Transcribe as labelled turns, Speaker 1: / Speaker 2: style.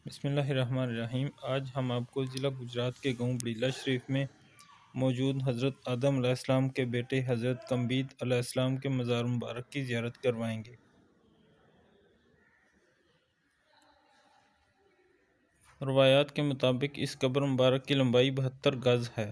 Speaker 1: बिस्मिल्लाहिर्रहमानिर्रहीम। आज हम आपको ज़िला गुजरात के गांव बड़ीला शरीफ में मौजूद हज़रत आदम अलैहिस्सलाम के बेटे हज़रत कम्बीद अलैहिस्सलाम के मज़ार मुबारक की ज़ियारत करवाएंगे। रवायात के मुताबिक इस कब्र मुबारक की लंबाई 72 गज है।